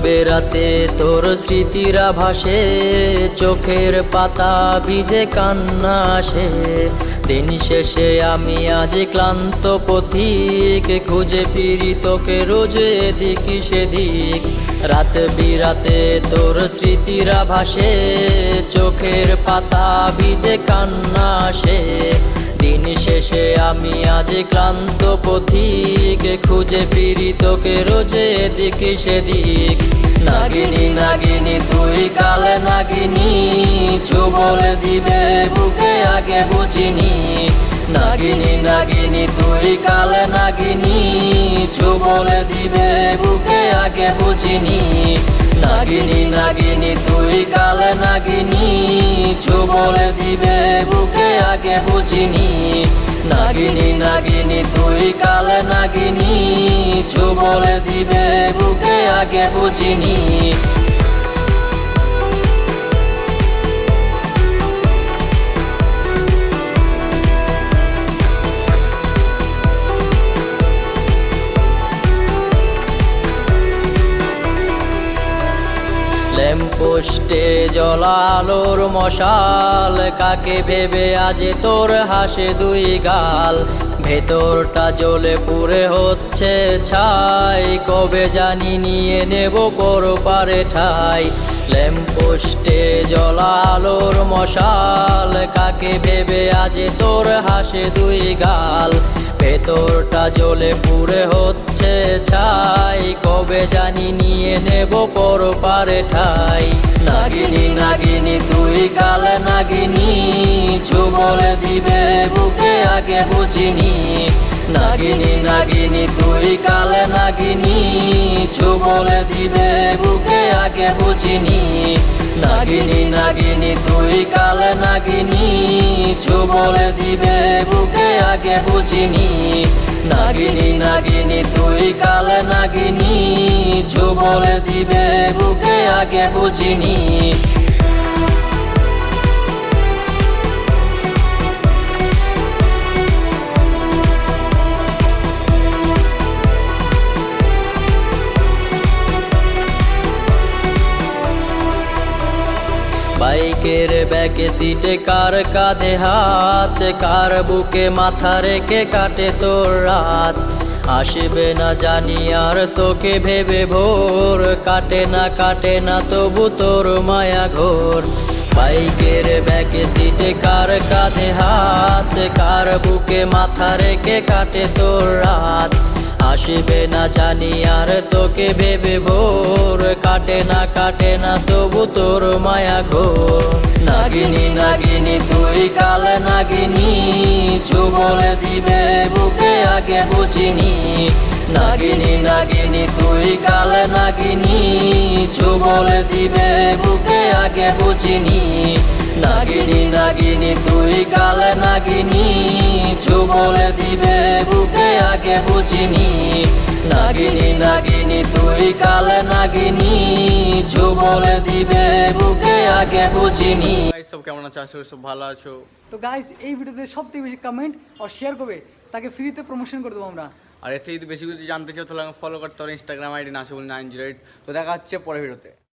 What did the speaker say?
বেরাতে তোর স্মৃতিরা ভাসে, চোখের পাতা ভিজে কান্না আসে। দিন শেষে আমি আজ ক্লান্ত পথিক, খুঁজে ফিরি তোকে রোজ এদিক সেদিক। রাত বিরাতে তোর স্মৃতিরা ভাসে, চোখের পাতা ভিজে কান্না আসে। দিন শেষে আমি আজ ক্লান্ত পথিক, খুঁজে ফিরি তোকে রোজ এদিক সেদিক। নাগিনী নাগিনী তুই কাল নাগিনী, ছু বলে দিবে বুকে আগে বুঝিনি। নাগিনী নাগিনী তুই কাল নাগিনী, ছু বলে দিবে বুকে আগে বুঝিনি। নাগিনী নাগিনী তুই কাল নাগিনী, ছু বলে দিবে বুকে আগে বুঝিনি। নাগিনী নাগিনী তুই কাল নাগিনী, ছু বলে দিবে বুকে আগে বুঝিনি। ল্যাম্পপোস্টে জ্বলা আলোর মশাল, কাকে ভেবে আজ তোর হাসে দুই গাল। ভেতরটা জ্বলে পুড়ে হচ্ছে ছাই, কবে জানি নিয়ে নেব পরপারে ঠাই। ল্যাম্পপোস্টে জ্বলা আলোর মশাল, কাকে ভেবে আজ তোর হাসে দুই গাল। ভেতরটা জ্বলে পুড়ে হচ্ছে ছাই, কবে জানি নিয়ে নেব পরপারে ঠাই। নাগিনী নাগিনী তুই কাল নাগিনী, ছু বলে দিবে বুকে আগে বুঝিনি। নাগিনী নাগিনী তুই কাল নাগিনী, ছু বলে দিবে বুকে আগে বুঝিনি। নাগিনী নাগিনী তুই কাল নাগিনী, ছু বলে দিবে বুকে আগে বুঝিনি। নাগিনী নাগিনী তুই কাল নাগিনী, ছু বলে দিবে বুকে আগে বুঝিনি। বাইকের ব্যাকে সিটে কার কাঁধে হাত, কার বুকে মাথা রেখে কাটে তোর রাত। আসবে না জানি আর তোকে ভেবে ভোর, কাটে না তবু তোর মায়া ঘোর। বাইকের ব্যাকে সিটে কার কাঁধে হাত, কার বুকে মাথা রেখে কাটে তোর রাত। আসবে না জানি আর তোকে ভেবে ভোর, কাটে না তবু তোর মায়া ঘোর। নাগিনী নাগিনী তুই কাল নাগিনী, ছু বলে দিবে বুকে আগে বুঝিনি। নাগিনী নাগিনী তুই কাল নাগিনী, ছু বলে দিবে বুকে আগে বুঝিনি। নাগিনী নাগিনী তুই কাল নাগিনী, ছু বলে দিবে বুকে আগে বুঝিনি। নাগিনী নাগিনী তুই কাল নাগিনী, ছু বলে দিবে বুকে আগে বুঝিনি। সব কেমন আছো? আশা করি সব ভালো আছো। তো গাইস এই ভিডিওতে সবথেকে বেশি কমেন্ট আর শেয়ার করবে তাকে ফ্রিতে প্রমোশন করে দেবো আমরা। আর এর থেকে যদি বেশি কিছু জানতে চাও তাহলে ফলো করতে পারো ইনস্টাগ্রাম আইডি নাসিবুল 908। তো দেখা হচ্ছে পরের ভিডিওতে।